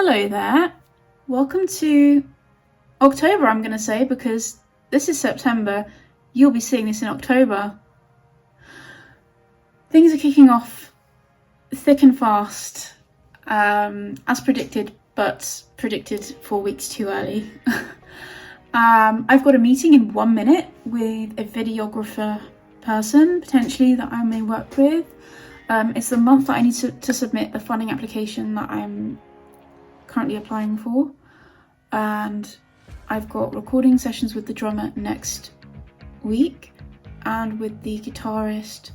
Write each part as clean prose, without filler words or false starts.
Hello there, welcome to October, I'm going to say, because this is September, you'll be seeing this in October. Things are kicking off thick and fast, as predicted, but predicted 4 weeks too early. I've got a meeting in 1 minute with a videographer person, potentially, that I may work with. It's the month that I need to submit the funding application that I'm currently applying for, and I've got recording sessions with the drummer next week and with the guitarist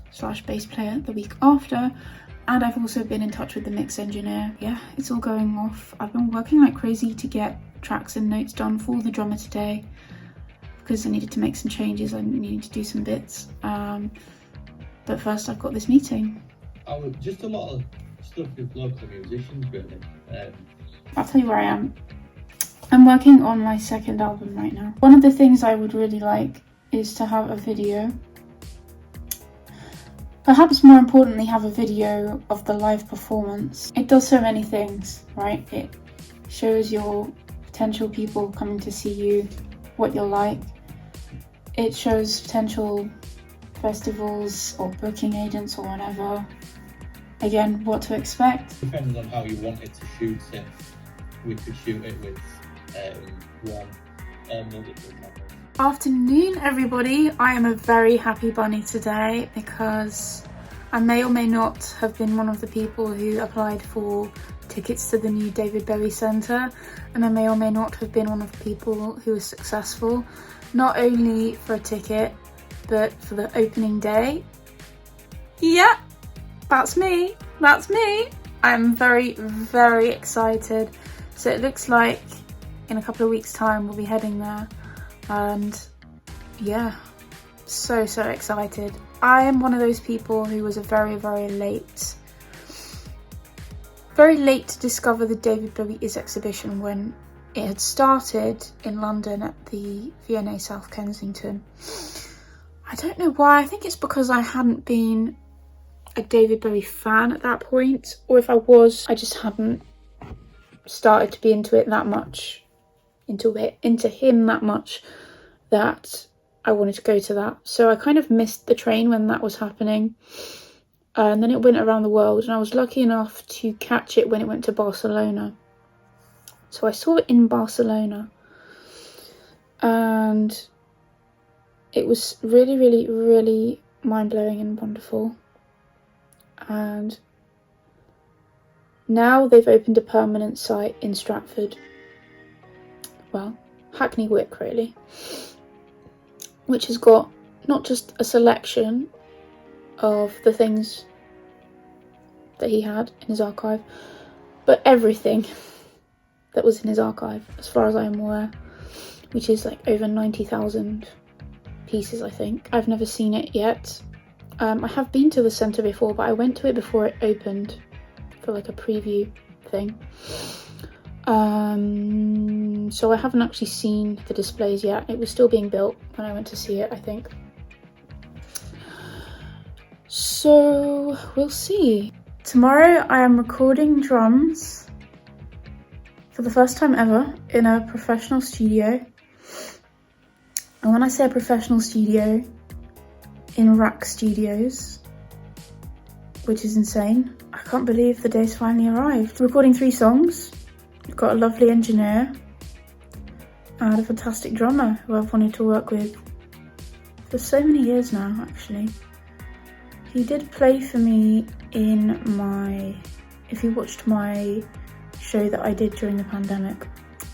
/ bass player the week after, and I've also been in touch with the mix engineer. Yeah, it's all going off. I've been working like crazy to get tracks and notes done for the drummer today because I needed to make some changes, I needed to do some bits, but first I've got this meeting. Just a lot of stuff with local musicians, really. I'll tell you where I am. I'm working on my second album right now. One of the things I would really like is to have a video. Perhaps more importantly, have a video of the live performance. It does so many things, right? It shows your potential people coming to see you, what you're like. It shows potential festivals or booking agents or whatever. Again, what to expect. Depending on how you wanted to shoot it, we could shoot it with one or multiple cameras. Afternoon, everybody. I am a very happy bunny today because I may or may not have been one of the people who applied for tickets to the new David Bowie Centre, and I may or may not have been one of the people who was successful, not only for a ticket, but for the opening day. Yeah, that's me. I'm very, very excited. So it looks like in a couple of weeks' time we'll be heading there, and yeah, so excited. I am one of those people who was very late to discover the David Bowie Is exhibition when it had started in London at the V&A South Kensington. I don't know why. I think it's because I hadn't been a David Bowie fan at that point, or if I was, I just hadn't started to be into him that much that I wanted to go to that. So I kind of missed the train when that was happening, and then it went around the world, and I was lucky enough to catch it when it went to Barcelona. So I saw it in Barcelona, and it was really mind-blowing and wonderful. And now they've opened a permanent site in Stratford, well, Hackney Wick really, which has got not just a selection of the things that he had in his archive, but everything that was in his archive, as far as I am aware, which is like over 90,000 pieces, I think. I've never seen it yet. I have been to the centre before, but I went to it before it opened for like a preview thing. So I haven't actually seen the displays yet. It was still being built when I went to see it, I think. So we'll see. Tomorrow I am recording drums for the first time ever in a professional studio. And when I say a professional studio, in RAK studios, which is insane. I can't believe the day's finally arrived. Recording 3 songs. We've got a lovely engineer and a fantastic drummer who I've wanted to work with for so many years now, actually. He did play for me in if you watched my show that I did during the pandemic,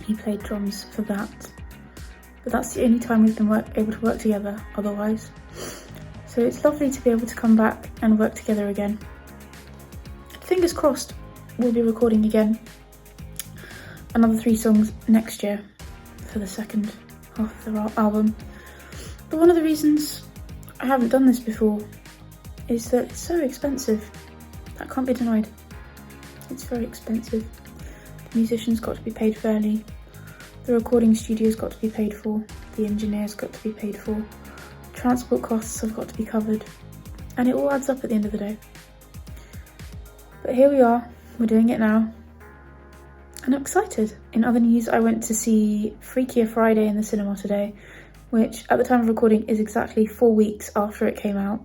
he played drums for that. But that's the only time we've been able to work together otherwise. So it's lovely to be able to come back and work together again. Fingers crossed, we'll be recording again another 3 songs next year for the second half of the album. But one of the reasons I haven't done this before is that it's so expensive. That can't be denied. It's very expensive. The musicians got to be paid fairly. The recording studio's got to be paid for. The engineer's got to be paid for. Transport costs have got to be covered, and it all adds up at the end of the day. But here we are, we're doing it now. and I'm excited. In other news, I went to see Freakier Friday in the cinema today, which at the time of recording is exactly 4 weeks after it came out.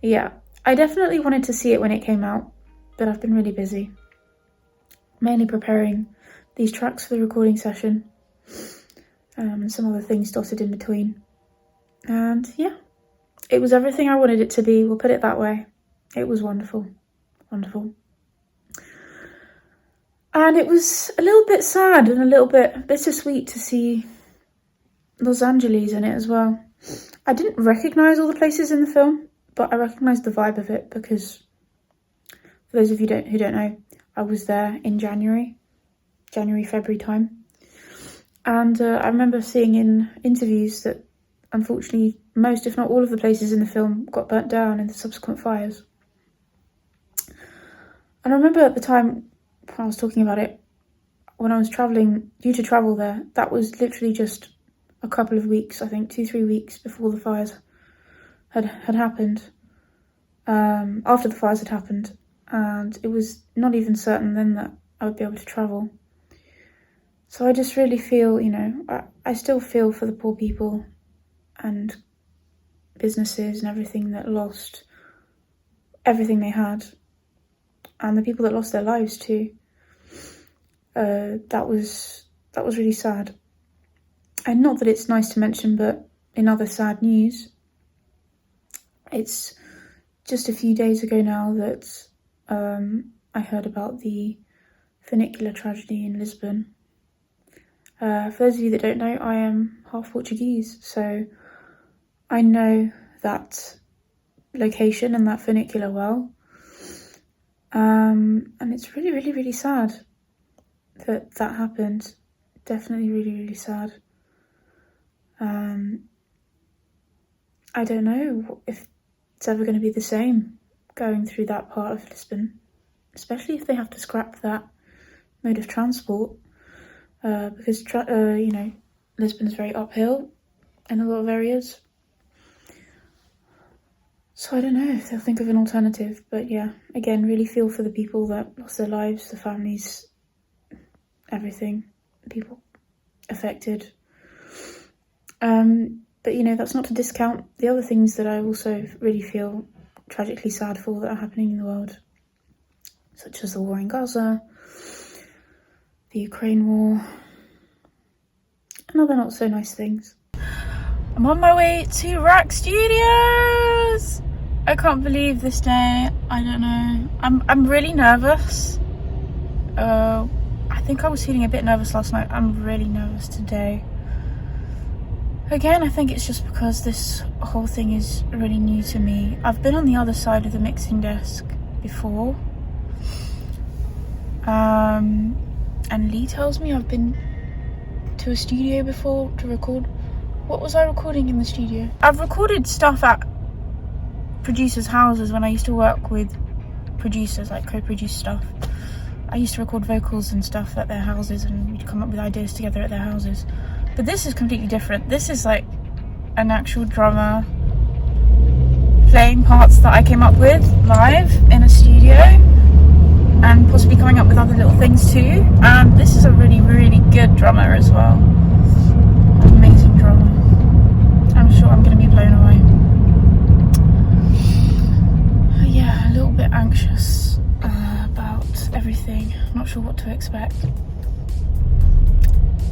Yeah, I definitely wanted to see it when it came out, but I've been really busy. Mainly preparing these tracks for the recording session, and some other things dotted in between. And yeah, it was everything I wanted it to be, we'll put it that way. It was wonderful, wonderful. And it was a little bit sad and a little bit bittersweet to see Los Angeles in it as well. I didn't recognise all the places in the film, but I recognised the vibe of it because, for those of you who don't know, I was there in January, February time. And I remember seeing in interviews that unfortunately most, if not all of the places in the film got burnt down in the subsequent fires. And I remember at the time when I was talking about it, when I was due to travel there, that was literally just a couple of weeks, I think 2-3 weeks before the fires had happened, after the fires had happened, and it was not even certain then that I would be able to travel. So I just really feel, I still feel for the poor people and businesses and everything that lost everything they had, and the people that lost their lives too. That was really sad. And not that it's nice to mention, but in other sad news, it's just a few days ago now that I heard about the funicular tragedy in Lisbon. For those of you that don't know, I am half Portuguese, so I know that location and that funicular well. And it's really, really, really sad that happened. Definitely really, really sad. I don't know if it's ever going to be the same going through that part of Lisbon, especially if they have to scrap that mode of transport, because Lisbon is very uphill in a lot of areas. So I don't know if they'll think of an alternative, but yeah, again, really feel for the people that lost their lives, the families, everything, the people affected. But that's not to discount the other things that I also really feel tragically sad for that are happening in the world, such as the war in Gaza, the Ukraine war, and other not so nice things. I'm on my way to RAK Studios! I can't believe this day. I don't know. I'm really nervous. I think I was feeling a bit nervous last night. I'm really nervous today. Again, I think it's just because this whole thing is really new to me. I've been on the other side of the mixing desk before. And Lee tells me I've been to a studio before to record. What was I recording in the studio? I've recorded stuff at producers' houses when I used to work with producers, like co-produce stuff. I used to record vocals and stuff at their houses, and we'd come up with ideas together at their houses. But this is completely different. This is like an actual drummer playing parts that I came up with live in a studio, and possibly coming up with other little things too. And this is a really, really good drummer as well. Amazing drummer. I'm sure I'm going to be blown away. Yeah, a little bit anxious about everything. Not sure what to expect.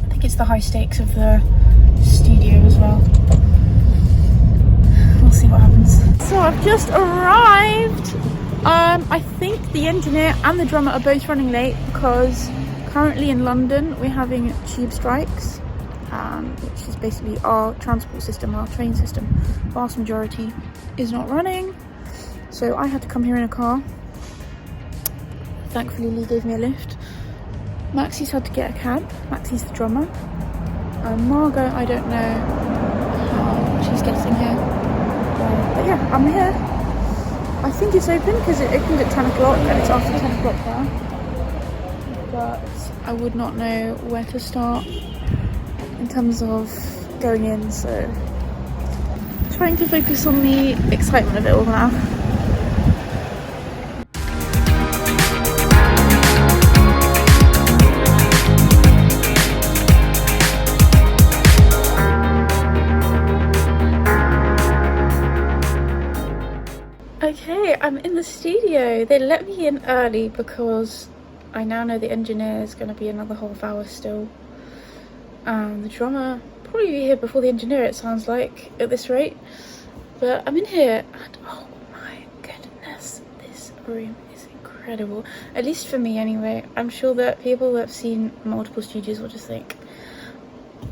I think it's the high stakes of the studio as well. We'll see what happens. So I've just arrived. I think the engineer and the drummer are both running late because currently in London we're having tube strikes, which is basically our transport system, our train system. Vast majority is not running, so I had to come here in a car. Thankfully Lee gave me a lift. Maxie's had to get a cab. Maxie's the drummer. Margot, I don't know how she's getting here. But yeah, I'm here. I think it's open because it opened at 10 o'clock and it's after 10 o'clock there. But I would not know where to start in terms of going in, so trying to focus on the excitement of it all now. Right, I'm in the studio. They let me in early because I now know the engineer is going to be another half hour still. The drummer probably be here before the engineer, it sounds like, at this rate. But I'm in here and oh my goodness, this room is incredible. At least for me anyway. I'm sure that people that have seen multiple studios will just think,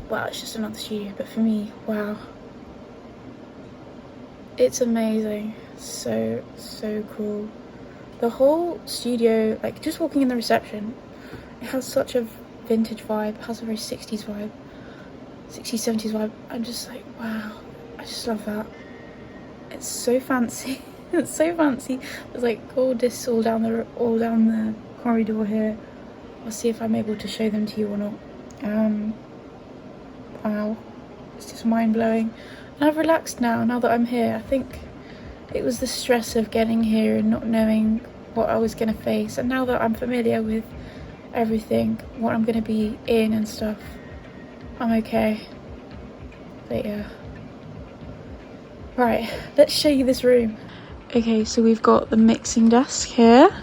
wow, it's just another studio. But for me, wow. It's amazing. So cool. The whole studio, like just walking in the reception, it has such a vintage vibe. It has a very 60s vibe, 60s, 70s vibe. I'm just like, wow, I just love that. It's so fancy. It's so fancy. There's like gold discs all down the corridor here. I'll see if I'm able to show them to you or not. Wow, it's just mind-blowing. And I've relaxed now that I'm here. I think it was the stress of getting here and not knowing what I was going to face. And now that I'm familiar with everything, what I'm going to be in and stuff, I'm okay. But yeah. Right, let's show you this room. Okay, so we've got the mixing desk here.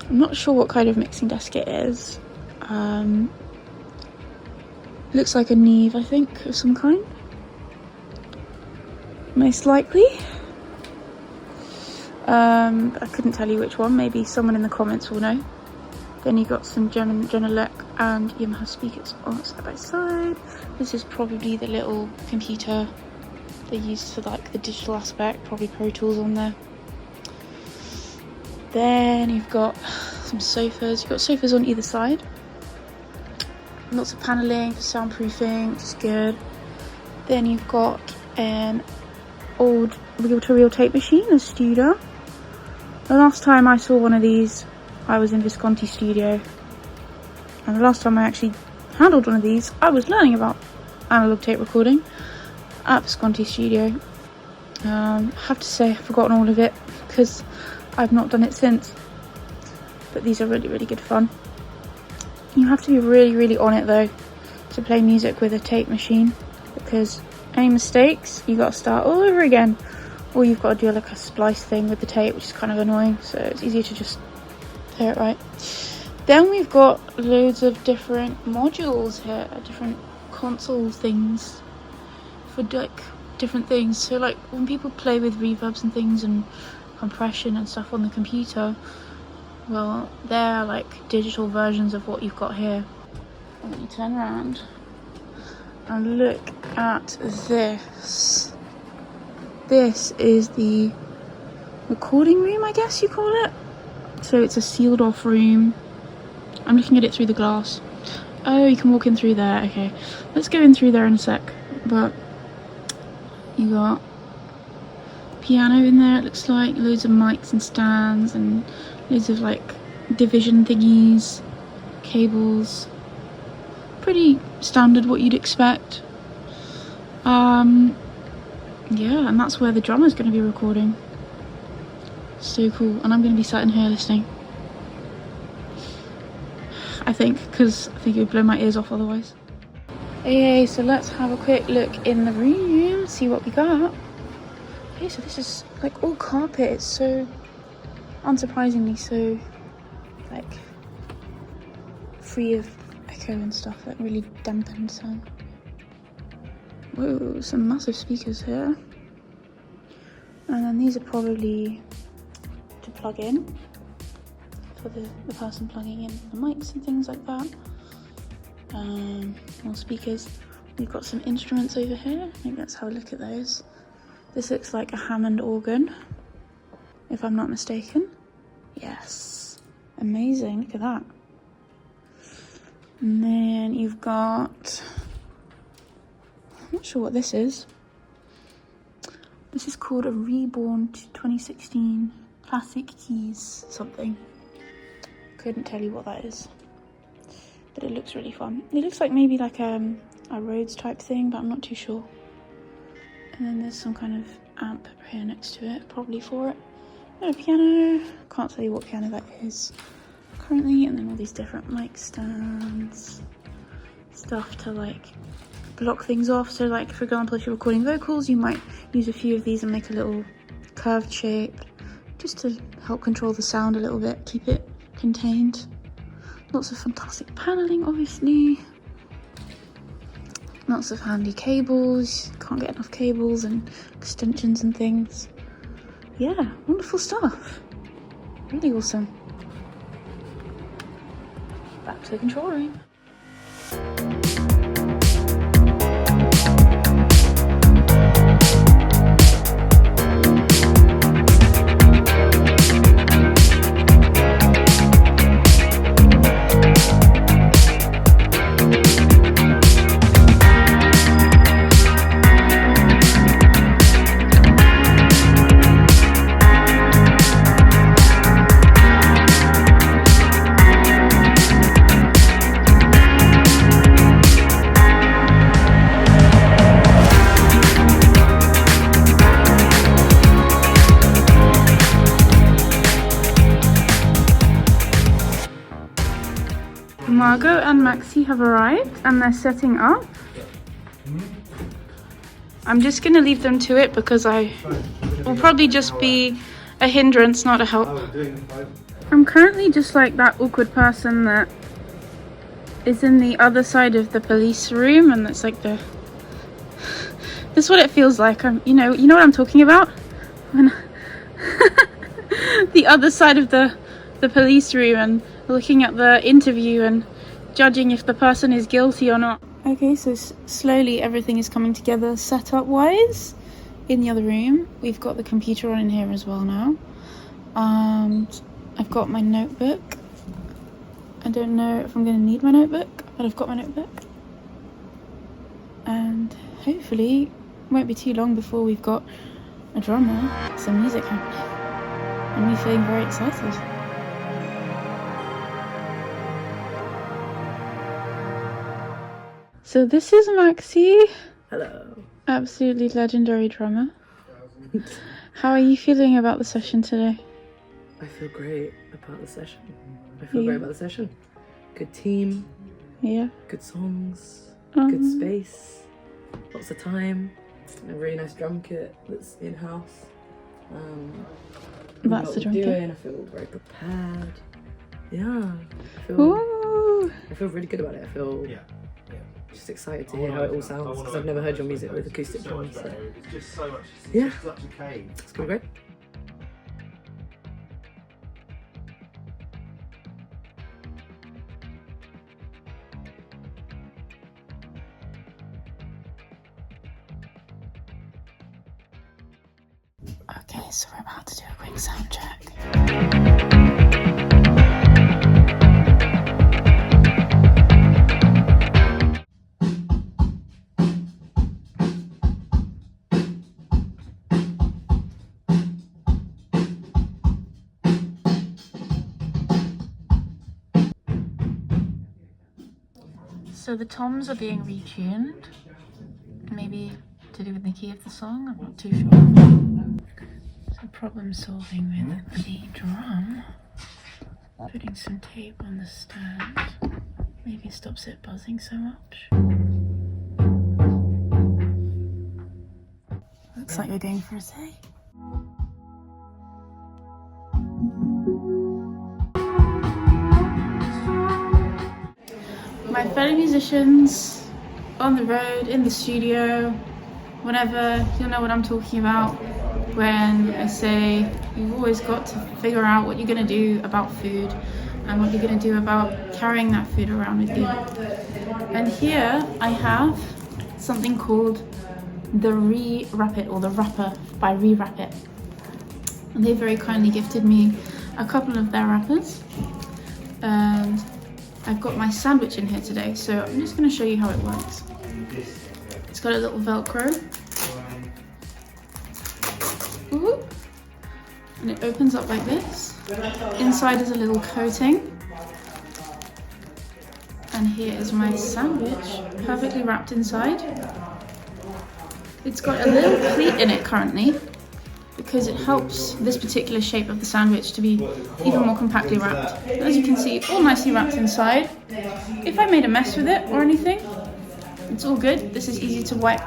I'm not sure what kind of mixing desk it is. Looks like a Neve, I think, of some kind. Most likely. I couldn't tell you which one. Maybe someone in the comments will know. Then you got some Genelec and Yamaha speakers on side by side. This is probably the little computer they used for like the digital aspect. Probably Pro Tools on there. Then you've got some sofas. You've got sofas on either side. Lots of paneling for soundproofing, which is good. Then you've got an old reel-to-reel tape machine, a Studer. The last time I saw one of these, I was in Visconti studio. And the last time I actually handled one of these, I was learning about analog tape recording at Visconti studio. I have to say I've forgotten all of it because I've not done it since. But these are really, really good fun. You have to be really, really on it though to play music with a tape machine, because any mistakes, you got to start all over again, or you've got to do like a splice thing with the tape, which is kind of annoying. So it's easier to just play it right. Then we've got loads of different modules here, different console things for like different things. So like when people play with reverbs and things and compression and stuff on the computer, well, they're like digital versions of what you've got here. Let me turn around and look at this. This is the recording room, I guess you call it. So it's a sealed off room. I'm looking at it through the glass. Oh, you can walk in through there. Okay, let's go in through there in a sec. But you got piano in there, it looks like, loads of mics and stands and loads of like division thingies, cables, pretty standard what you'd expect. Yeah, and that's where the drummer's going to be recording. So cool. And I'm going to be sat in here listening, I think, because I think it would blow my ears off otherwise. Okay, so let's have a quick look in the room, see what we got. Okay, so this is like all carpet. It's so unsurprisingly so like free of echo and stuff, like really dampened sound. Whoa, some massive speakers here. And then these are probably to plug in for the person plugging in the mics and things like that. More speakers. We've got some instruments over here. Maybe let's have a look at those. This looks like a Hammond organ, if I'm not mistaken. Yes, amazing, look at that. And then you've got, I'm not sure what this is. This is called a Reborn 2016 Classic Keys something. Couldn't tell you what that is, but it looks really fun. It looks like maybe like a Rhodes type thing, but I'm not too sure. And then there's some kind of amp here next to it, probably for it. And a piano, can't tell you what piano that is currently. And then all these different mic stands, stuff to like block things off. So like, for example, if you're recording vocals, you might use a few of these and make a little curved shape, just to help control the sound a little bit, keep it contained. Lots of fantastic paneling, obviously. Lots of handy cables, can't get enough cables and extensions and things. Yeah, wonderful stuff. Really awesome. Back to the control room. Margot and Maxi have arrived and they're setting up. I'm just going to leave them to it because I will probably just be a hindrance, not a help. I'm currently just like that awkward person that is in the other side of the police room, and it's like this is what it feels like. You know what I'm talking about? When the other side of the police room and looking at the interview and judging if the person is guilty or not. Okay, so slowly everything is coming together setup wise in the other room. We've got the computer on in here as well now. I've got my notebook. I don't know if I'm going to need my notebook, but I've got my notebook. And hopefully it won't be too long before we've got a drummer, some music happening, and me feeling very excited. So this is Maxi. Hello. Absolutely legendary drummer. How are you feeling about the session today? I feel great about the session. Great about the session. Good team. Yeah. Good songs. Good space. Lots of time. A really nice drum kit that's in-house. That's the drum kit. I feel very prepared. Yeah. I feel really good about it. I feel just excited to hear how it all sounds because I've never heard your music with acoustic drums. So. Yeah. It's gonna be great. Okay, so we're about to do a quick sound check. So the toms are being retuned, maybe to do with the key of the song, I'm not too sure. So problem solving with the drum, putting some tape on the stand, maybe stops it buzzing so much. Looks like you're going for a day. My fellow musicians on the road, in the studio, whenever, you'll know what I'm talking about when I say you've always got to figure out what you're going to do about food and what you're going to do about carrying that food around with you. And here I have something called the Re-Wrap It, or the wrapper by Re-Wrap It. And they very kindly gifted me a couple of their wrappers. And I've got my sandwich in here today, so I'm just going to show you how it works. It's got a little Velcro. Ooh. And it opens up like this. Inside is a little coating. And here is my sandwich, perfectly wrapped inside. It's got a little pleat in it currently, because it helps this particular shape of the sandwich to be even more compactly wrapped. As you can see, all nicely wrapped inside. If I made a mess with it or anything, it's all good. This is easy to wipe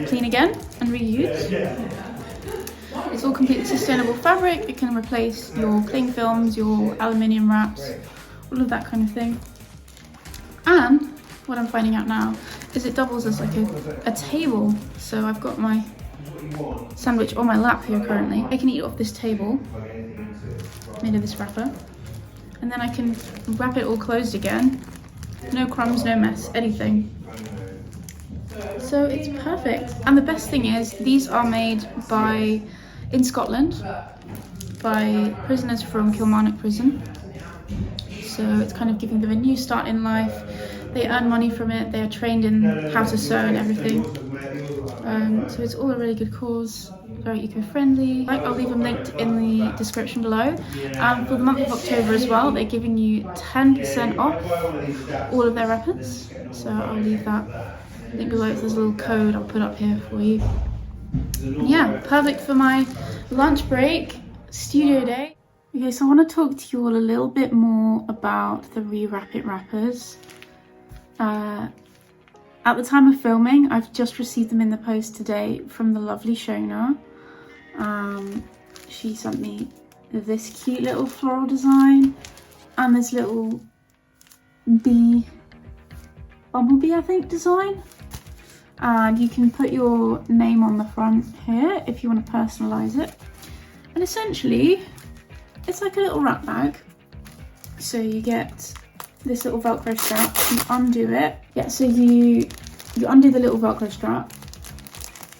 clean again and reuse. It's all completely sustainable fabric. It can replace your cling films, your aluminium wraps, all of that kind of thing. And what I'm finding out now is it doubles as like a table. So I've got my sandwich on my lap here currently. I can eat off this table made of this wrapper, and then I can wrap it all closed again. No crumbs, no mess, anything. So it's perfect. And the best thing is these are made in Scotland by prisoners from Kilmarnock prison. So it's kind of giving them a new start in life. They earn money from it. They are trained in how to sew and everything. So it's all a really good cause, very eco-friendly. I'll leave them linked in the description below. For the month of October as well, they're giving you 10% off all of their wrappers. So I'll leave that link below. If there's a little code, I'll put up here for you. Yeah, perfect for my lunch break, studio day. Okay, so I want to talk to you all a little bit more about the Re-Wrap It wrappers. At the time of filming, I've just received them in the post today from the lovely Shona. She sent me this cute little floral design and this little bumblebee, I think, design. And you can put your name on the front here if you want to personalise it. And essentially, it's like a little wrap bag. So you get this little Velcro strap, you undo it. Yeah, so you undo the little Velcro strap.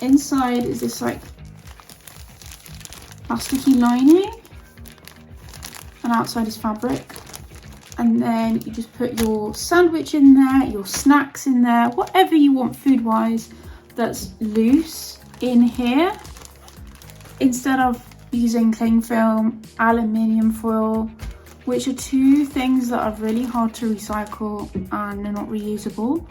Inside is this like plasticky lining, and outside is fabric. And then you just put your sandwich in there, your snacks in there, whatever you want food-wise that's loose in here. Instead of using cling film, aluminium foil, which are two things that are really hard to recycle and are not reusable.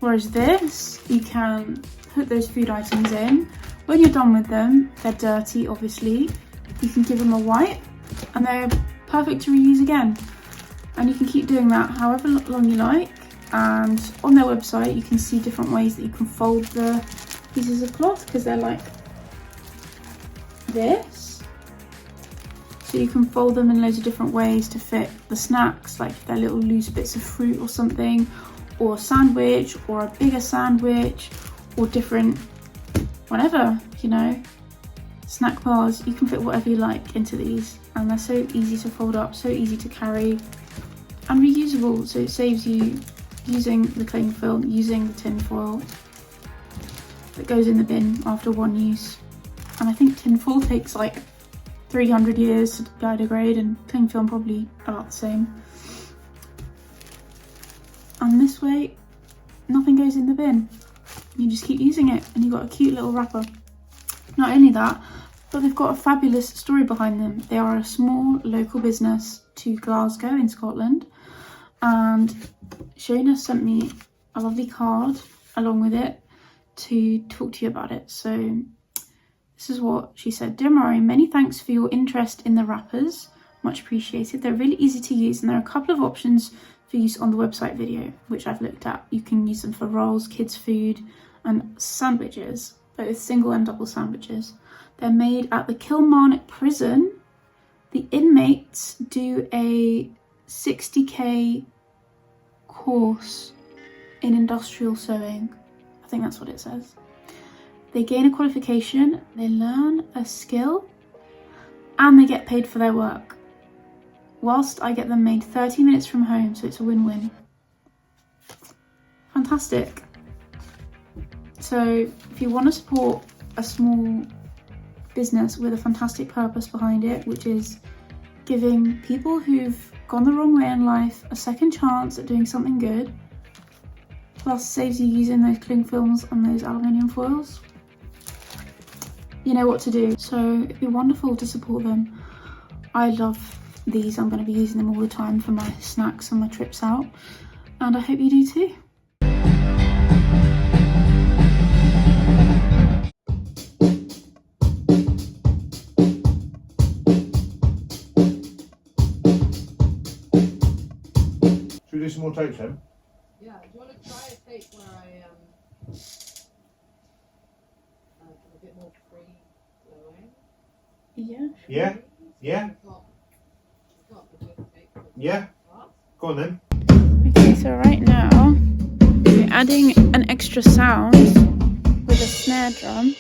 Whereas this, you can put those food items in. When you're done with them, they're dirty, obviously. You can give them a wipe and they're perfect to reuse again. And you can keep doing that however long you like. And on their website, you can see different ways that you can fold the pieces of cloth, because they're like this. So you can fold them in loads of different ways to fit the snacks, like if they're little loose bits of fruit or something, or a sandwich, or a bigger sandwich, or different, whatever, you know, snack bars. You can fit whatever you like into these, and they're so easy to fold up, so easy to carry, and reusable. So it saves you using the cling film, using the tin foil that goes in the bin after one use. And I think tin foil takes like 300 years to biodegrade, and cling film probably about the same. And this way, nothing goes in the bin. You just keep using it, and you've got a cute little wrapper. Not only that, but they've got a fabulous story behind them. They are a small local business to Glasgow in Scotland, and Shona sent me a lovely card along with it to talk to you about it. So this is what she said. Dear Murray, many thanks for your interest in the wrappers. Much appreciated. They're really easy to use, and there are a couple of options for use on the website video, which I've looked at. You can use them for rolls, kids' food, and sandwiches, both single and double sandwiches. They're made at the Kilmarnock prison. The inmates do a 60k course in industrial sewing. I think that's what it says. They gain a qualification, they learn a skill, and they get paid for their work. Whilst I get them made 30 minutes from home, so it's a win-win. Fantastic. So if you want to support a small business with a fantastic purpose behind it, which is giving people who've gone the wrong way in life a second chance at doing something good, plus saves you using those cling films and those aluminium foils, you know what to do. So it'd be wonderful to support them. I love these. I'm going to be using them all the time for my snacks and my trips out, and I hope you do too. Should we do some more tapes then? Yeah, do you want to try a tape where I have a bit more free flowing? Yeah. Yeah? Yeah? Yeah? Go on then. Okay, so right now we're adding an extra sound with a snare drum,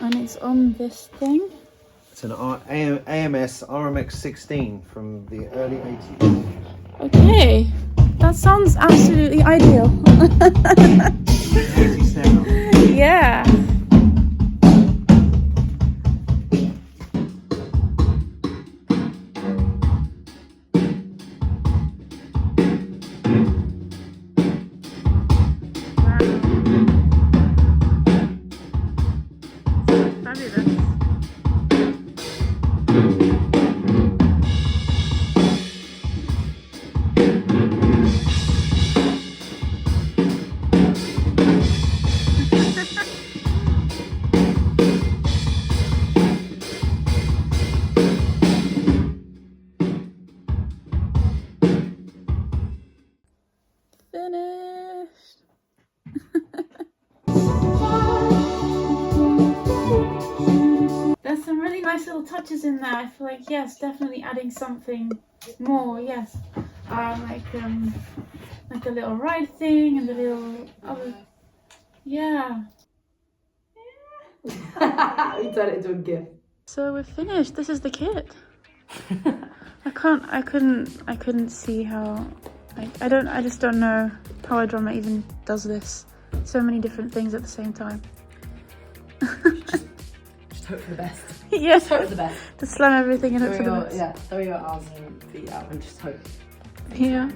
and it's on this thing. It's an AMS RMX 16 from the early 80s. Okay, that sounds absolutely ideal. 80 snare drum. Yeah. Finished. There's some really nice little touches in there. I feel like, yes, definitely adding something more. Yes, like a little ride thing and a little other. Yeah. You turned it into a gift. So we're finished. This is the kit. I couldn't see how. I just don't know how a drummer even does this. So many different things at the same time. Just hope for the best. Yeah. Just hope for the best. To slam everything and hope for the best. Yeah, throw your arms and feet out and just hope. Yeah.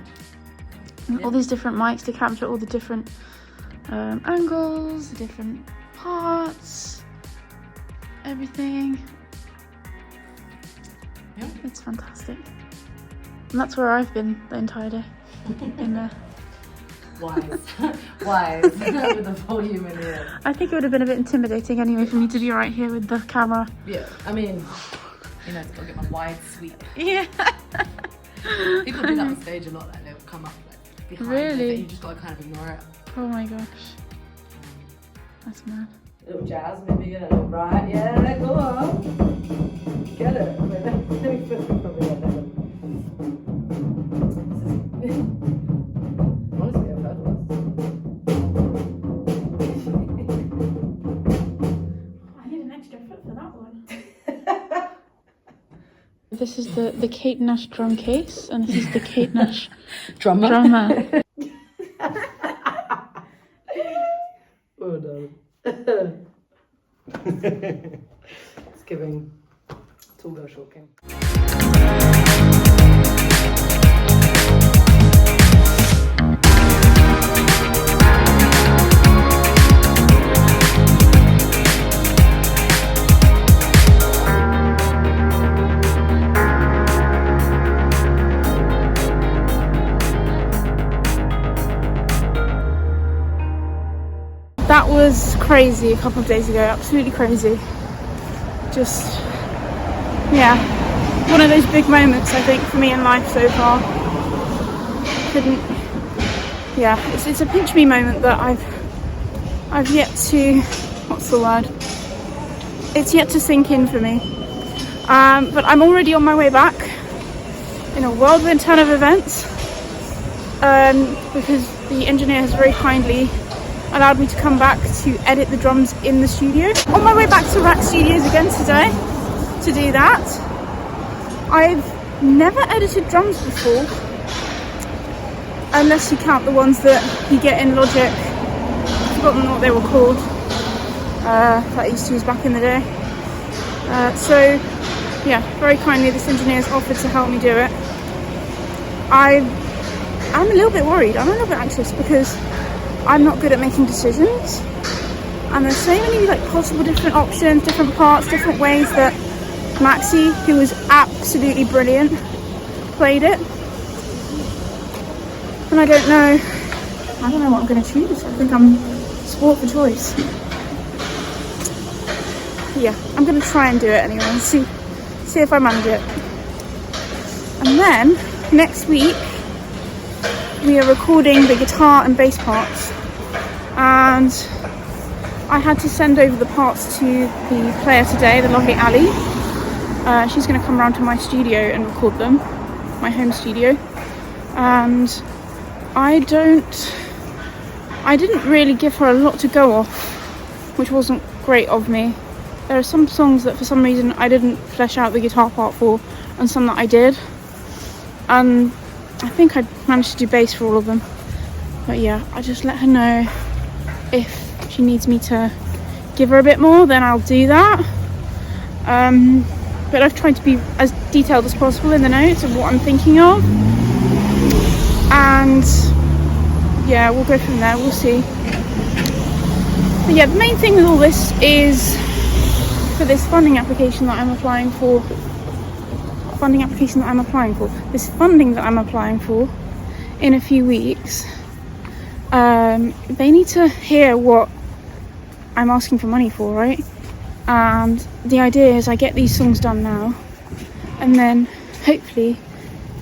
And all these different mics to capture all the different angles, the different parts, everything. Yeah. It's fantastic. And that's where I've been the entire day. In there. Wise. Wise. With the volume in here. I think it would have been a bit intimidating anyway for me to be right here with the camera. Yeah, I mean, you know, I've got to get my wide sweep. Yeah. People do that on stage a lot, like they'll come up like behind Really? it, but you just got to kind of ignore it. Oh my gosh. That's mad. A little jazz, maybe a little right. Yeah, go on. Get it. Wait, let me put it probably like that. Honestly, I've heard worse. I need an extra foot for that one. This is the Kate Nash drum case, and this is the Kate Nash drummer. Oh no. It's giving tall girl short king. That was crazy a couple of days ago, absolutely crazy. Just, yeah, one of those big moments I think for me in life so far. It's a pinch me moment that I've yet to, what's the word? It's yet to sink in for me. But I'm already on my way back in a whirlwind ton of events because the engineer has very kindly allowed me to come back to edit the drums in the studio. On my way back to RAK Studios again today to do that. I've never edited drums before, unless you count the ones that you get in Logic. I've forgotten what they were called, that I used to use back in the day. So yeah, very kindly this engineer has offered to help me do it. I'm a little bit worried, I'm a little bit anxious because I'm not good at making decisions, and there's so many like possible different options, different parts, different ways that Maxi, who was absolutely brilliant, played it, and I don't know what I'm going to choose. I think I'm sport for choice. Yeah, I'm going to try and do it anyway and see if I manage it. And then next week we are recording the guitar and bass parts, and I had to send over the parts to the player today, the lovely Ali, she's going to come around to my studio and record them, my home studio. And I didn't really give her a lot to go off, which wasn't great of me. There are some songs that for some reason I didn't flesh out the guitar part for, and some that I did. And I think I managed to do bass for all of them. But yeah, I just let her know if she needs me to give her a bit more, then I'll do that. But I've tried to be as detailed as possible in the notes of what I'm thinking of. And yeah, we'll go from there, we'll see. But yeah, the main thing with all this is for this funding application that I'm applying for. This funding that I'm applying for in a few weeks. They need to hear what I'm asking for money for, right? And the idea is I get these songs done now, and then hopefully,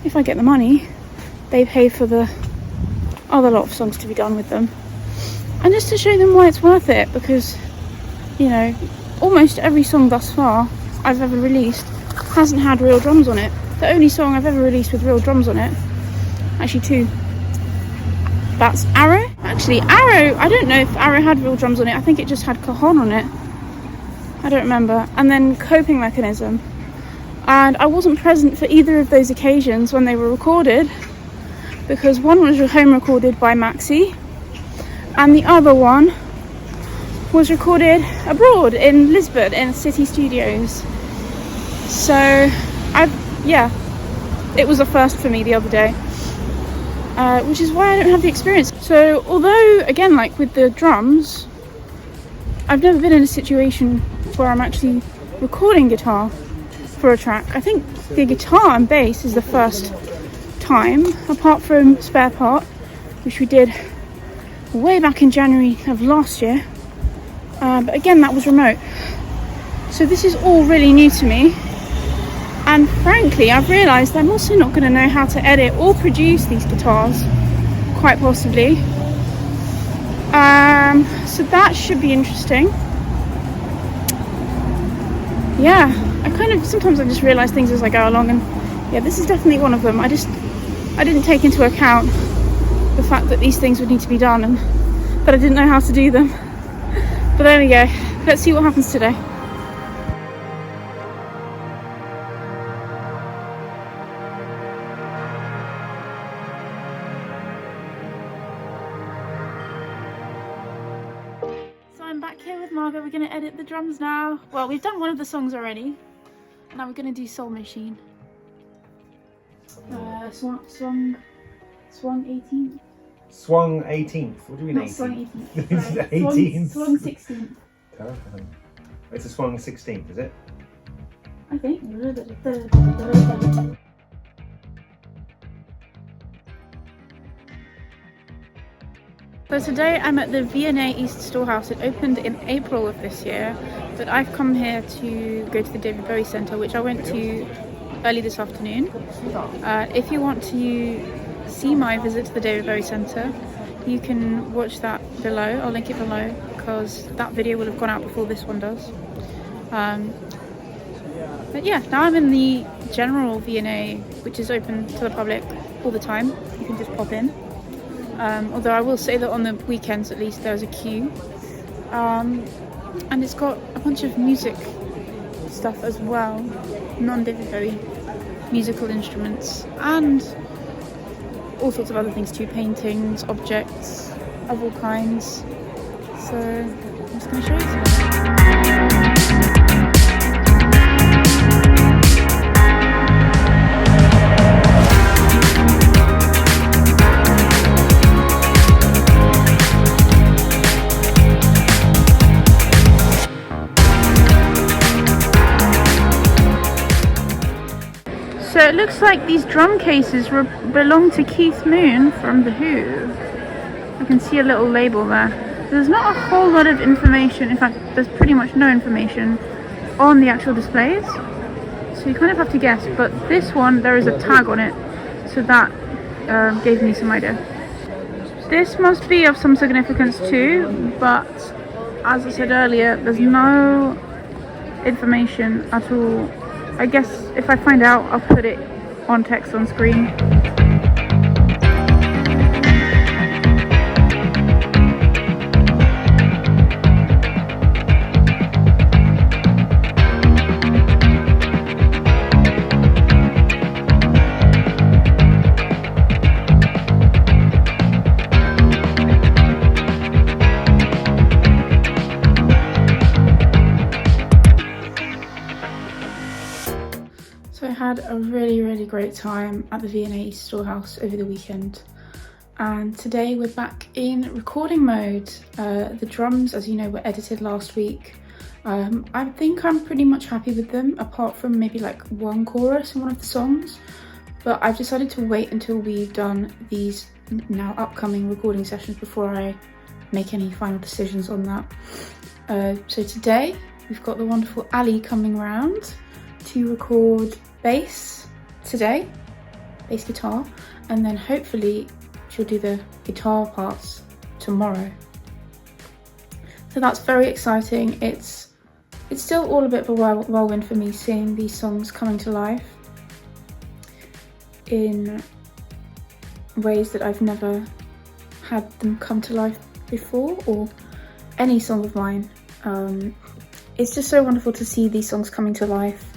if I get the money, they pay for the other lot of songs to be done with them. And just to show them why it's worth it, because, you know, almost every song thus far I've ever released hasn't had real drums on it. The only song I've ever released with real drums on it, actually two, that's Arrow. Actually, Arrow, I don't know if Arrow had real drums on it. I think it just had cajon on it. I don't remember. And then Coping Mechanism. And I wasn't present for either of those occasions when they were recorded, because one was home recorded by Maxi, and the other one was recorded abroad in Lisbon in City Studios. So it was a first for me the other day, which is why I don't have the experience. So although, again, like with the drums, I've never been in a situation where I'm actually recording guitar for a track. I think the guitar and bass is the first time, apart from Spare Part, which we did way back in January of last year. But again, that was remote. So this is all really new to me. And frankly, I've realised I'm also not going to know how to edit or produce these guitars, quite possibly. So that should be interesting. Yeah, sometimes I just realise things as I go along, and yeah, this is definitely one of them. I didn't take into account the fact that these things would need to be done and that I didn't know how to do them. But there we go. Let's see what happens today. I'm back here with Margot. We're going to edit the drums now. Well, we've done one of the songs already. Now we're going to do Soul Machine. Swung 18th. Swung 18th. What do you mean 18th? Swung 18th. 18th. Swung 16th. It's a swung 16th, is it? I think. So today I'm at the V&A East storehouse. It opened in April of this year, but I've come here to go to the David Bowie Centre, which I went to early this afternoon. If you want to see my visit to the David Bowie Centre, you can watch that below. I'll link it below because that video will have gone out before this one does. But yeah, now I'm in the general V&A, which is open to the public all the time. You can just pop in. Although I will say that on the weekends at least there's a queue. And it's got a bunch of music stuff as well, non-David Bowie musical instruments, and all sorts of other things too, paintings, objects of all kinds. So I'm just going to show you some. So it looks like these drum cases belong to Keith Moon from The Who. I can see a little label there. There's not a whole lot of information, in fact there's pretty much no information on the actual displays. So you kind of have to guess, but this one there is a tag on it, so that gave me some idea. This must be of some significance too, but as I said earlier, there's no information at all I guess if I find out, I'll put it on text on screen. So I had a really great time at the V&A East storehouse over the weekend, and today we're back in recording mode. The drums, as you know, were edited last week. I think I'm pretty much happy with them, apart from maybe like one chorus in one of the songs, but I've decided to wait until we've done these now upcoming recording sessions before I make any final decisions on that. So today we've got the wonderful Ali coming round to record bass today, bass guitar, and then hopefully she'll do the guitar parts tomorrow. So that's very exciting. It's still all a bit of a whirlwind for me, seeing these songs coming to life in ways that I've never had them come to life before, or any song of mine. It's just so wonderful to see these songs coming to life,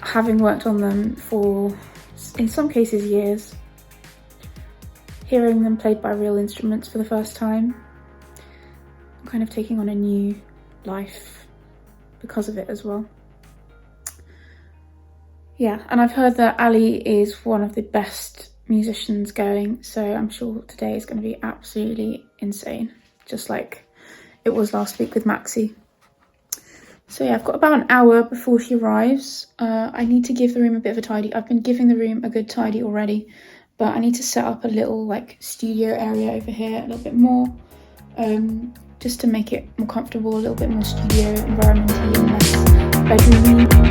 having worked on them for, in some cases, years. Hearing them played by real instruments for the first time, kind of taking on a new life because of it as well. Yeah, and I've heard that Ali is one of the best musicians going, so I'm sure today is going to be absolutely insane, just like it was last week with Maxi. So yeah, I've got about an hour before she arrives. I need to give the room a bit of a tidy. I've been giving the room a good tidy already, but I need to set up a little like studio area over here a little bit more, just to make it more comfortable, a little bit more studio environmental and less bedroomy.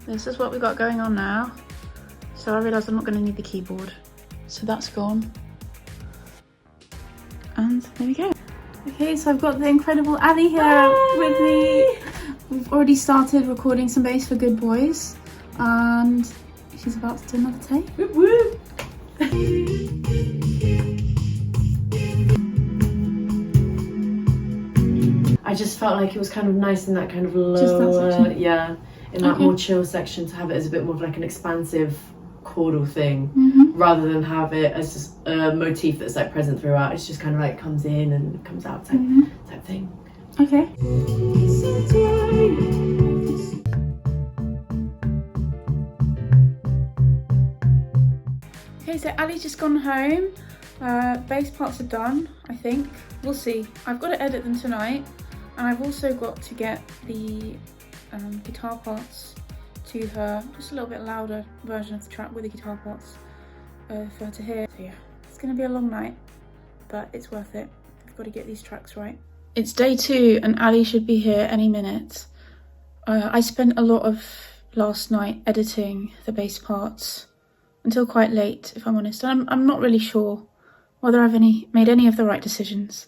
This is what we've got going on now. So I realised I'm not going to need the keyboard, so that's gone. And there we go. Okay, so I've got the incredible Ali here with me. We've already started recording some bass for Good Boys, and she's about to do another take. Whoop whoop! I just felt like it was kind of nice in that kind of lower, yeah, in that more chill section, to have it as a bit more of like an expansive chordal thing, rather than have it as just a motif that's like present throughout. It's just kind of like comes in and comes out type thing. Okay. Okay, so Ali's just gone home. Bass parts are done, I think. We'll see. I've got to edit them tonight, and I've also got to get the guitar parts to her, just a little bit louder version of the track with the guitar parts for her to hear. So yeah, it's going to be a long night, but it's worth it. I've got to get these tracks right. It's day 2 and Ali should be here any minute. I spent a lot of last night editing the bass parts until quite late, if I'm honest. I'm not really sure whether I've made any of the right decisions.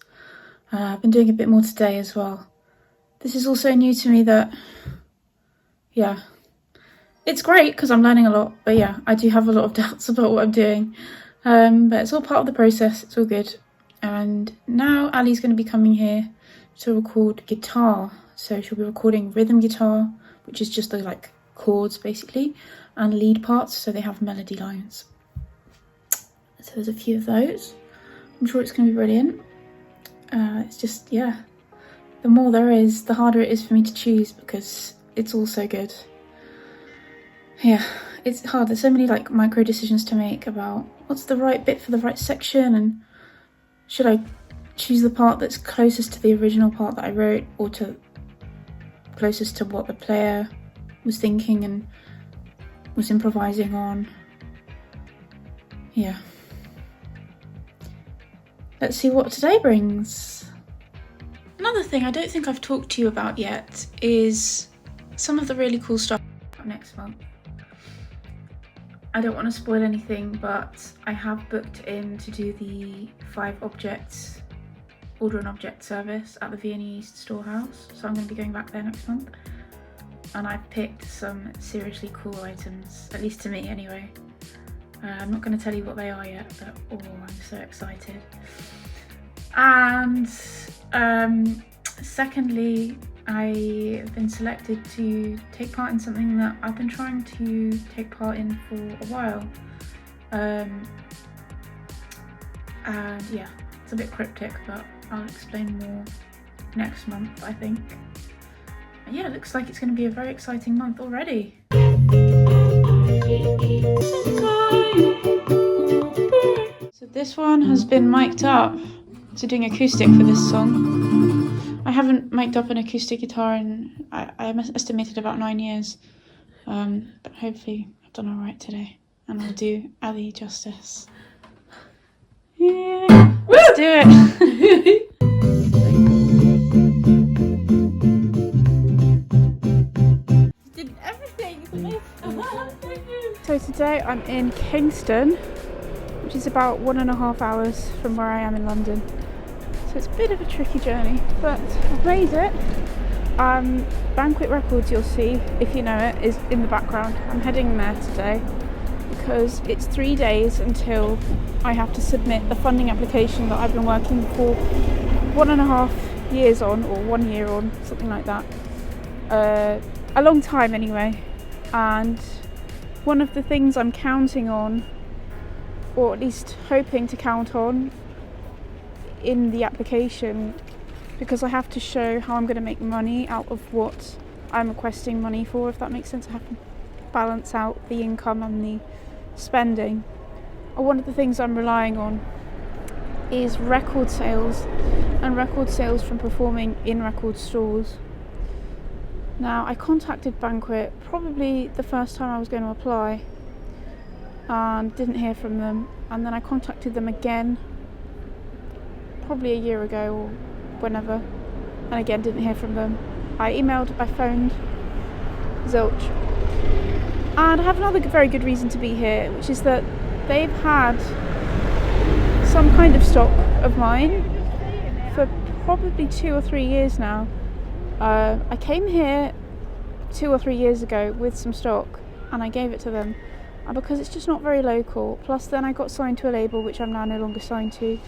I've been doing a bit more today as well. This is also new to me that, yeah, it's great because I'm learning a lot, but yeah, I do have a lot of doubts about what I'm doing. But it's all part of the process, it's all good. And now Ali's going to be coming here to record guitar. So she'll be recording rhythm guitar, which is just the like chords basically, and lead parts, so they have melody lines. So there's a few of those. I'm sure it's going to be brilliant. It's just, yeah, the more there is, the harder it is for me to choose because it's all so good. Yeah, it's hard. There's so many like micro decisions to make about what's the right bit for the right section, and should I choose the part that's closest to the original part that I wrote, or to closest to what the player was thinking and was improvising on. Yeah, let's see what today brings. Another thing I don't think I've talked to you about yet is some of the really cool stuff next month. I don't want to spoil anything, but I have booked in to do the 5 objects order an object service at the V&A East storehouse, so I'm going to be going back there next month. And I've picked some seriously cool items, at least to me anyway. I'm not going to tell you what they are yet, but oh, I'm so excited. And secondly, I've been selected to take part in something that I've been trying to take part in for a while. And yeah, it's a bit cryptic, but I'll explain more next month, I think. And yeah, it looks like it's going to be a very exciting month already. So this one has been mic'd up, so doing acoustic for this song. I haven't mic'd up an acoustic guitar in, I estimated about 9 years, but hopefully I've done alright today, and I'll do Ali justice. Yeah, let's do it! Did everything! So today I'm in Kingston, which is about 1.5 hours from where I am in London. So it's a bit of a tricky journey, but I've made it. Banquet Records, you'll see, if you know it, is in the background. I'm heading there today because it's 3 days until I have to submit the funding application that I've been working for 1.5 years on, or 1 year on, something like that. A long time anyway. And one of the things I'm counting on, or at least hoping to count on in the application, because I have to show how I'm going to make money out of what I'm requesting money for, if that makes sense. I have to balance out the income and the spending. And one of the things I'm relying on is record sales, and record sales from performing in record stores. Now, I contacted Banquet probably the first time I was going to apply and didn't hear from them, and then I contacted them again probably a year ago or whenever, and again didn't hear from them. I emailed, I phoned, zilch. And I have another very good reason to be here, which is that they've had some kind of stock of mine for probably 2 or 3 years now. I came here 2 or 3 years ago with some stock and I gave it to them, because it's just not very local. Plus then I got signed to a label which I'm now no longer signed to.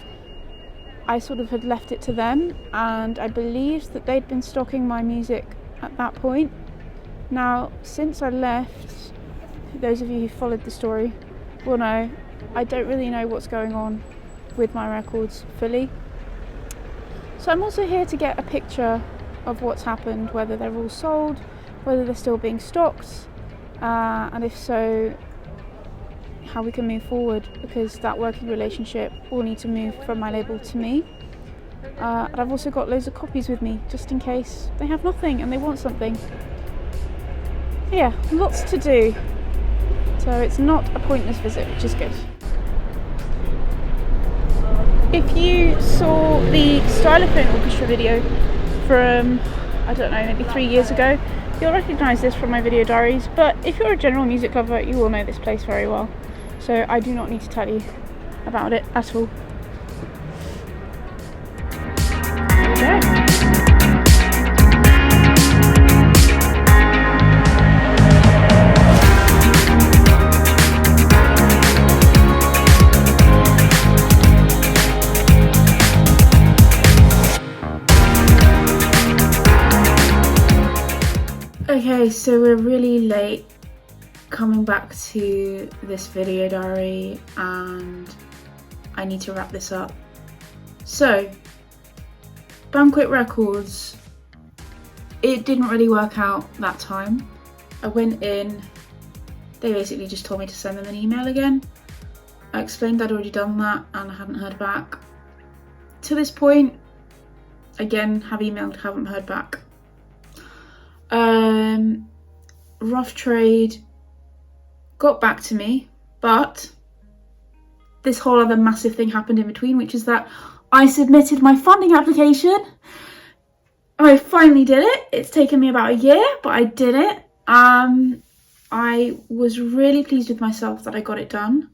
I sort of had left it to them, and I believed that they'd been stocking my music at that point. Now, since I left, those of you who followed the story will know, I don't really know what's going on with my records fully. So I'm also here to get a picture of what's happened, whether they're all sold, whether they're still being stocked, and if so, how we can move forward, because that working relationship will need to move from my label to me. And I've also got loads of copies with me, just in case they have nothing and they want something. Yeah, lots to do. So it's not a pointless visit, which is good. If you saw the Stylophone Orchestra video from, I don't know, maybe 3 years ago, you'll recognise this from my video Diaries, but if you're a general music lover, you will know this place very well. So I do not need to tell you about it at all. There we go. Okay, so we're really late coming back to this video diary and I need to wrap this up. So, Banquet Records, it didn't really work out that time. I went in, they basically just told me to send them an email again. I explained I'd already done that and I hadn't heard back. To this point, again, have emailed, haven't heard back. Rough Trade got back to me, but this whole other massive thing happened in between, which is that I submitted my funding application. I finally did it. It's taken me about a year, but I did it. I was really pleased with myself that I got it done.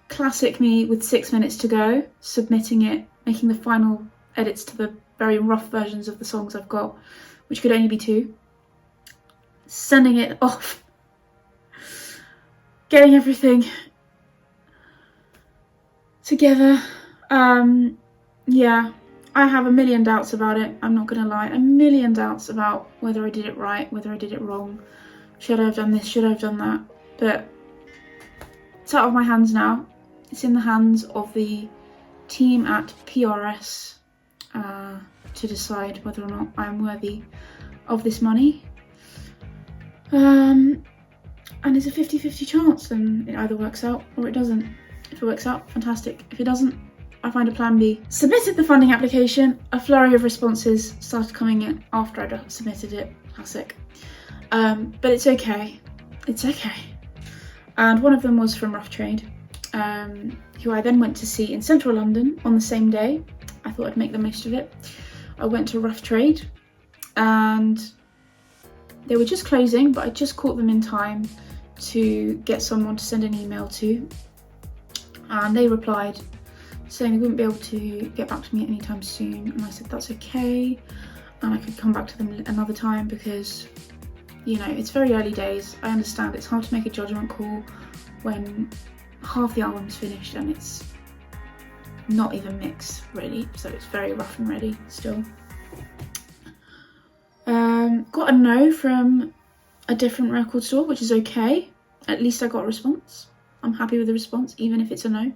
Classic me with 6 minutes to go, submitting it, making the final edits to the very rough versions of the songs I've got, which could only be 2. Sending it off. Getting everything together. Yeah, I have a million doubts about it, I'm not gonna lie. A million doubts about whether I did it right, whether I did it wrong. Should I have done this, should I have done that? But it's out of my hands now. It's in the hands of the team at PRS to decide whether or not I'm worthy of this money. And it's a 50-50 chance, and it either works out or it doesn't. If it works out, fantastic. If it doesn't, I find a plan B. Submitted the funding application. A flurry of responses started coming in after I'd submitted it. Classic. But it's okay. It's okay. And one of them was from Rough Trade, who I then went to see in central London on the same day. I thought I'd make the most of it. I went to Rough Trade and they were just closing, but I just caught them in time to get someone to send an email to. And they replied saying they wouldn't be able to get back to me anytime soon. And I said that's okay. And I could come back to them another time because, you know, it's very early days. I understand it's hard to make a judgment call when half the album's finished and it's not even mixed really. So it's very rough and ready still. Got a no from a different record store, which is okay. At least I got a response. I'm happy with the response, even if it's a no.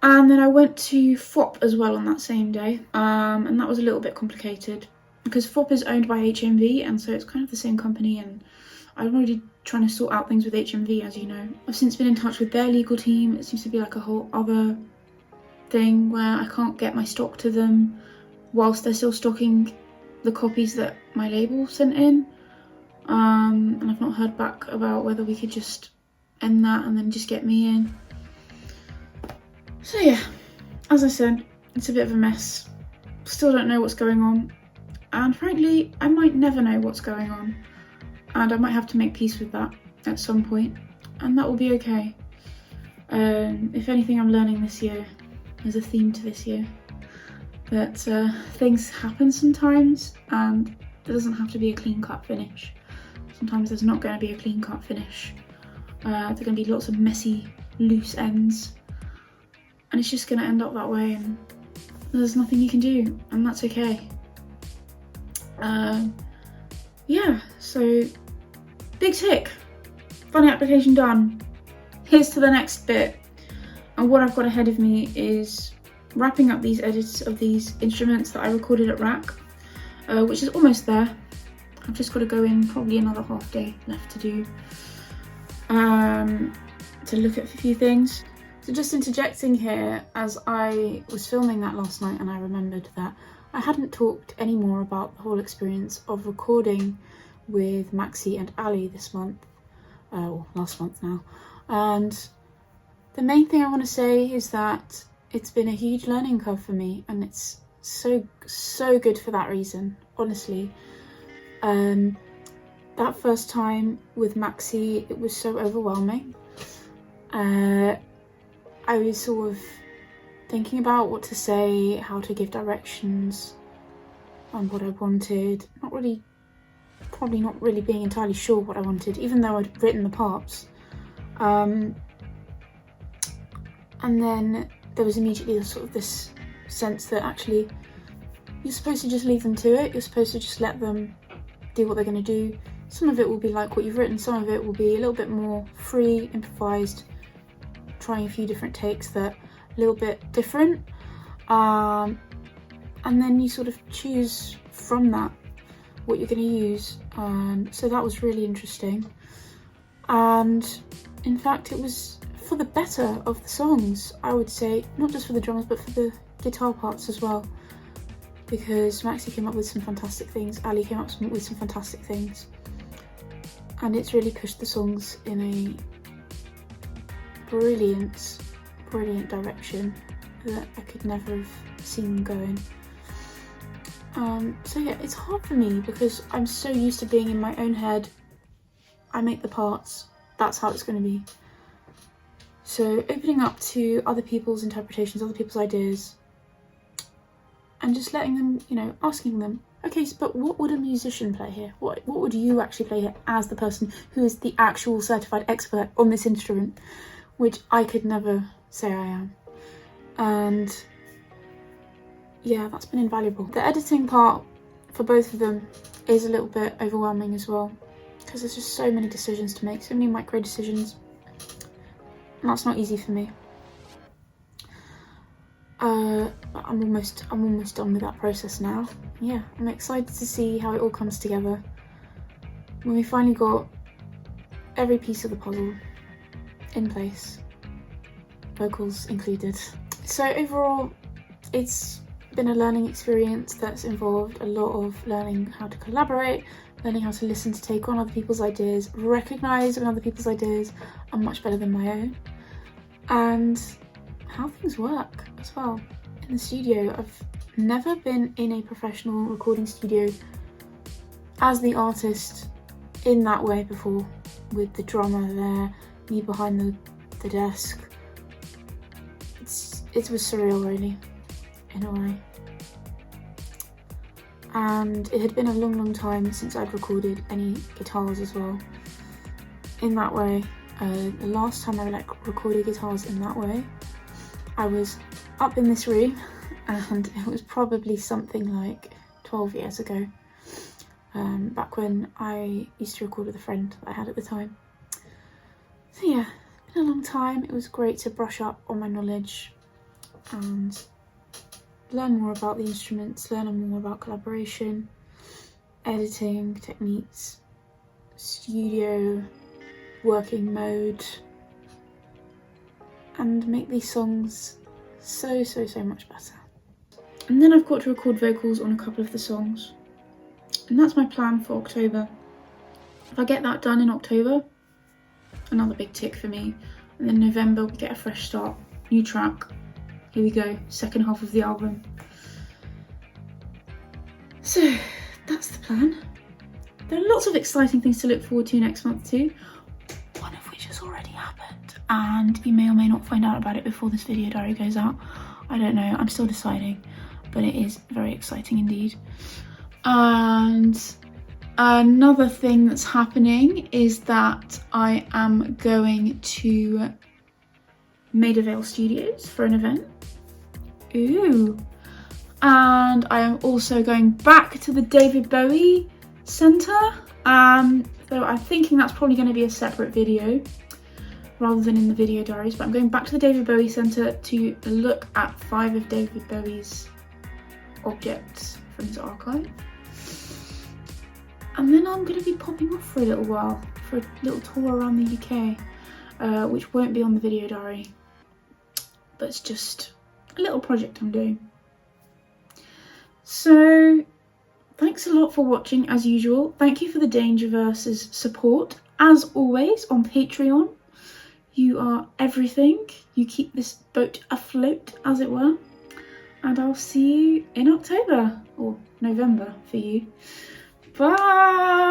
And then I went to FOP as well on that same day, and that was a little bit complicated because FOP is owned by HMV, and so it's kind of the same company, and I'm already trying to sort out things with HMV, as you know. I've since been in touch with their legal team. It seems to be like a whole other thing where I can't get my stock to them whilst they're still stocking the copies that my label sent in. And I've not heard back about whether we could just end that and then just get me in. So yeah, as I said, it's a bit of a mess. Still don't know what's going on. And frankly, I might never know what's going on. And I might have to make peace with that at some point. And that will be okay. If anything I'm learning this year, there's a theme to this year. That things happen sometimes and there doesn't have to be a clean-cut finish. Sometimes there's not going to be a clean-cut finish. There are going to be lots of messy, loose ends. And it's just going to end up that way and there's nothing you can do, and that's okay. Yeah, so big tick. Funding application done. Here's to the next bit. And what I've got ahead of me is wrapping up these edits of these instruments that I recorded at RAK, which is almost there. I've just got to go in, probably another half day left to do, to look at a few things. So just interjecting here, as I was filming that last night and I remembered that I hadn't talked any more about the whole experience of recording with Maxi and Ali this month, or last month now. And the main thing I want to say is that it's been a huge learning curve for me, and it's so good for that reason, honestly. That first time with Maxi, it was so overwhelming. I was sort of thinking about what to say, how to give directions on what I wanted. Probably not really being entirely sure what I wanted, even though I'd written the parts. And then there was immediately sort of this sense that actually you're supposed to just leave them to it. You're supposed to just let them do what they're going to do. Some of it will be like what you've written, some of it will be a little bit more free, improvised, trying a few different takes that are a little bit different. And then you sort of choose from that what you're going to use. So that was really interesting. And in fact, it was for the better of the songs, I would say, not just for the drums, but for the guitar parts as well. Because Maxi came up with some fantastic things, Ali came up with some fantastic things. And it's really pushed the songs in a brilliant direction. that I could never have seen going. So yeah, it's hard for me because I'm so used to being in my own head. I make the parts, that's how it's going to be. So opening up to other people's interpretations, other people's ideas, and just letting them, you know, asking them, okay, but what would a musician play here? What would you actually play here as the person who is the actual certified expert on this instrument, which I could never say I am. And yeah, that's been invaluable. The editing part for both of them is a little bit overwhelming as well, because there's just so many decisions to make, so many micro decisions, and that's not easy for me. But I'm almost done with that process now. Yeah, I'm excited to see how it all comes together when we finally got every piece of the puzzle in place, vocals included. So overall, it's been a learning experience that's involved a lot of learning how to collaborate, learning how to listen to take on other people's ideas, recognise when other people's ideas are much better than my own, and how things work as well in the studio. I've never been in a professional recording studio as the artist in that way before, with the drummer there, me behind the desk. It was surreal, really, in a way. And it had been a long time since I'd recorded any guitars as well in that way. The last time I recorded guitars in that way, I was up in this room, and it was probably something like 12 years ago, back when I used to record with a friend that I had at the time. So yeah, it's been a long time. It was great to brush up on my knowledge and learn more about the instruments, learn more about collaboration, editing techniques, studio working mode, and make these songs so much better. And then I've got to record vocals on a couple of the songs, and that's my plan for October. If I get that done in October, another big tick for me. And then November we get a fresh start, new track. Here we go, second half of the album. So that's the plan. There are lots of exciting things to look forward to next month too, one of which has already happened, and you may or may not find out about it before this video diary goes out. I don't know, I'm still deciding, but it is very exciting indeed. And another thing that's happening is that I am going to Maida Vale Studios for an event. Ooh. And I am also going back to the David Bowie Centre. So I'm thinking that's probably going to be a separate video rather than in the video diaries, but I'm going back to the David Bowie Centre to look at 5 of David Bowie's objects from his archive. And then I'm going to be popping off for a little while for a little tour around the UK, which won't be on the video diary, but it's just a little project I'm doing. So thanks a lot for watching as usual. Thank you for the Dangerverse's support as always on Patreon. You are everything. You keep this boat afloat, as it were. And I'll see you in October, or November for you. Bye!